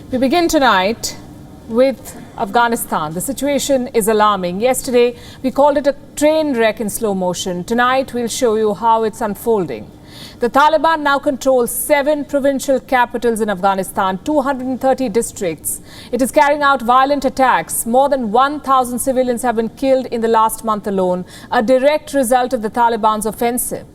We begin tonight with Afghanistan. The situation is alarming. Yesterday, we called it a train wreck in slow motion. Tonight, we'll show you how it's unfolding. The Taliban now controls 7 provincial capitals in Afghanistan, 230 districts. It is carrying out violent attacks. More than 1,000 civilians have been killed in the last month alone, a direct result of the Taliban's offensive.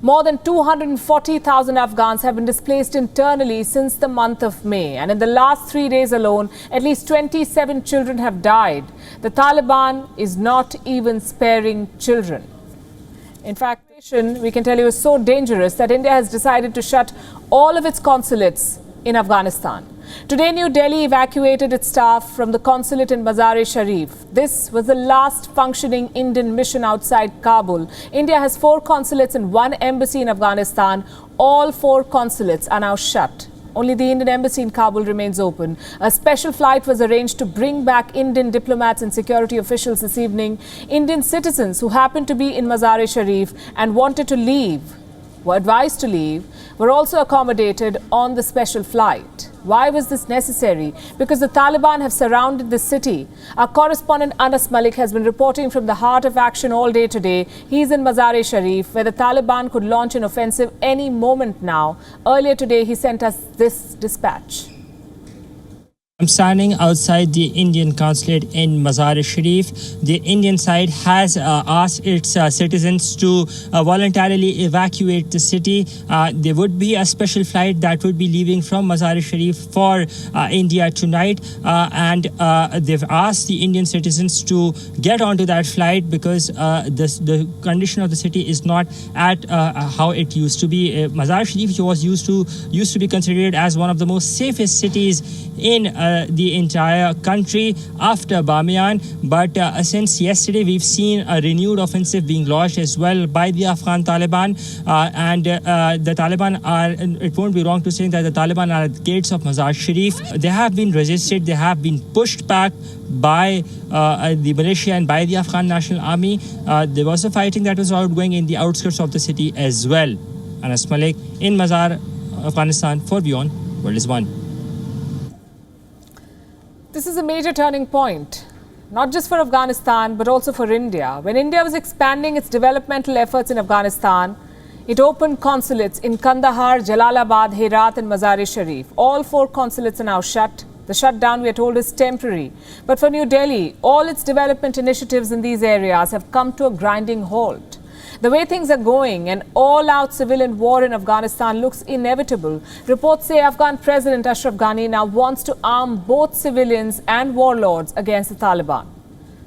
More than 240,000 Afghans have been displaced internally since the month of May. And in the last 3 days alone, at least 27 children have died. The Taliban is not even sparing children. In fact, we can tell you is so dangerous that India has decided to shut all of its consulates in Afghanistan. Today, New Delhi evacuated its staff from the consulate in Mazar-e-Sharif. This was the last functioning Indian mission outside Kabul. India has 4 consulates and 1 embassy in Afghanistan. All 4 consulates are now shut. Only the Indian embassy in Kabul remains open. A special flight was arranged to bring back Indian diplomats and security officials this evening. Indian citizens who happened to be in Mazar-e-Sharif and wanted to leave, were advised to leave, were also accommodated on the special flight. Why was this necessary? Because the Taliban have surrounded the city. Our correspondent Anas Malik has been reporting from the heart of action all day today. He's in Mazar-e-Sharif, where the Taliban could launch an offensive any moment now. Earlier today, he sent us this dispatch. I'm standing outside the Indian consulate in Mazar-e-Sharif. The Indian side has asked its citizens to voluntarily evacuate the city. There would be a special flight that would be leaving from Mazar-e-Sharif for India tonight. And they've asked the Indian citizens to get onto that flight because the condition of the city is not at how it used to be. Mazar-e-Sharif was used to be considered as one of the most safest cities in the entire country after Bamiyan, but since yesterday we've seen a renewed offensive being launched as well by the Afghan Taliban, and the Taliban are, it won't be wrong to say that the Taliban are at the gates of Mazar-Sharif. They have been resisted, they have been pushed back by the militia and by the Afghan National Army. There was a fighting that was outgoing in the outskirts of the city as well. Anas Malik in Mazar, Afghanistan for WION World is One. This is a major turning point, not just for Afghanistan, but also for India. When India was expanding its developmental efforts in Afghanistan, it opened consulates in Kandahar, Jalalabad, Herat and Mazar-e-Sharif. All 4 consulates are now shut. The shutdown, we are told, is temporary. But for New Delhi, all its development initiatives in these areas have come to a grinding halt. The way things are going, an all-out civilian war in Afghanistan looks inevitable. Reports say Afghan President Ashraf Ghani now wants to arm both civilians and warlords against the Taliban.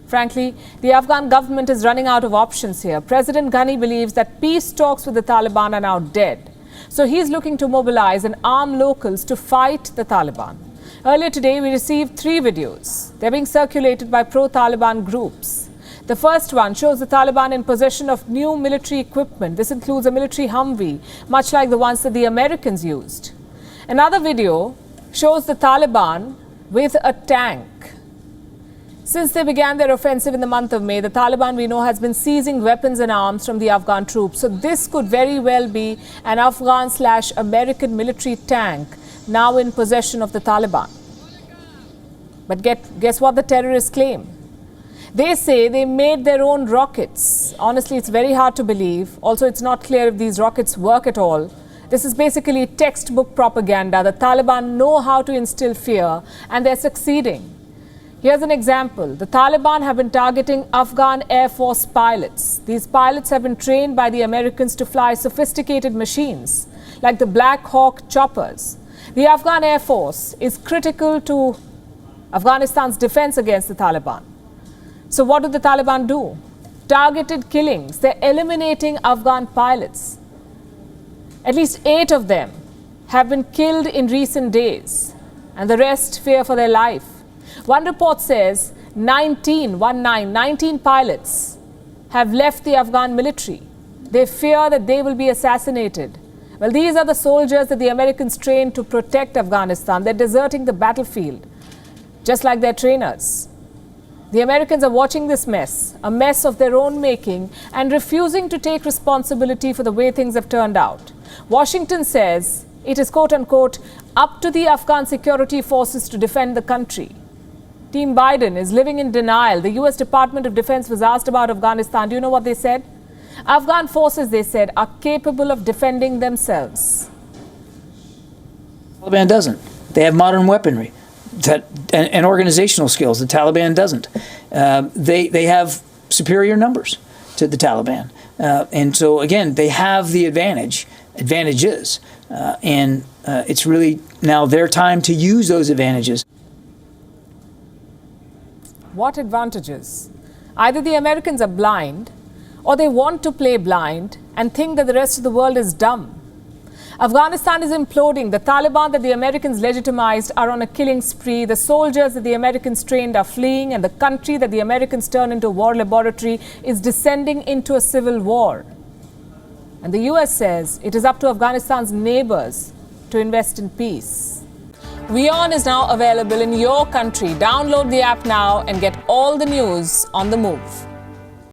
Frankly, the Afghan government is running out of options here. President Ghani believes that peace talks with the Taliban are now dead. So he's looking to mobilize and arm locals to fight the Taliban. Earlier today, we received 3 videos. They're being circulated by pro-Taliban groups. The first one shows the Taliban in possession of new military equipment. This includes a military Humvee, much like the ones that the Americans used. Another video shows the Taliban with a tank. Since they began their offensive in the month of May, the Taliban, we know, has been seizing weapons and arms from the Afghan troops. So this could very well be an Afghan/American military tank now in possession of the Taliban. But guess what the terrorists claim? They say they made their own rockets. Honestly, it's very hard to believe. Also, it's not clear if these rockets work at all. This is basically textbook propaganda. The Taliban know how to instill fear, and they're succeeding. Here's an example. The Taliban have been targeting Afghan Air Force pilots. These pilots have been trained by the Americans to fly sophisticated machines, like the Black Hawk choppers. The Afghan Air Force is critical to Afghanistan's defense against the Taliban. So what do the Taliban do? Targeted killings. They're eliminating Afghan pilots. At least 8 of them have been killed in recent days, and the rest fear for their life. One report says 19 pilots have left the Afghan military. They fear that they will be assassinated. Well, these are the soldiers that the Americans trained to protect Afghanistan. They're deserting the battlefield, just like their trainers. The Americans are watching this mess, a mess of their own making, and refusing to take responsibility for the way things have turned out. Washington says It is, quote unquote, up to the Afghan security forces to defend the country. Team Biden is living in denial. The US Department of Defense was asked about Afghanistan. Do you know what they said? Afghan forces, they said, are capable of defending themselves. The Taliban doesn't. They have modern weaponry and organizational skills. The Taliban doesn't. They have superior numbers to the Taliban. And so, again, they have the advantages. And it's really now their time to use those advantages. What advantages? Either the Americans are blind, or they want to play blind and think that the rest of the world is dumb. Afghanistan is imploding. The Taliban that the Americans legitimized are on a killing spree. The soldiers that the Americans trained are fleeing, and the country that the Americans turned into a war laboratory is descending into a civil war. And the US says it is up to Afghanistan's neighbors to invest in peace. WION is now available in your country. Download the app now and get all the news on the move.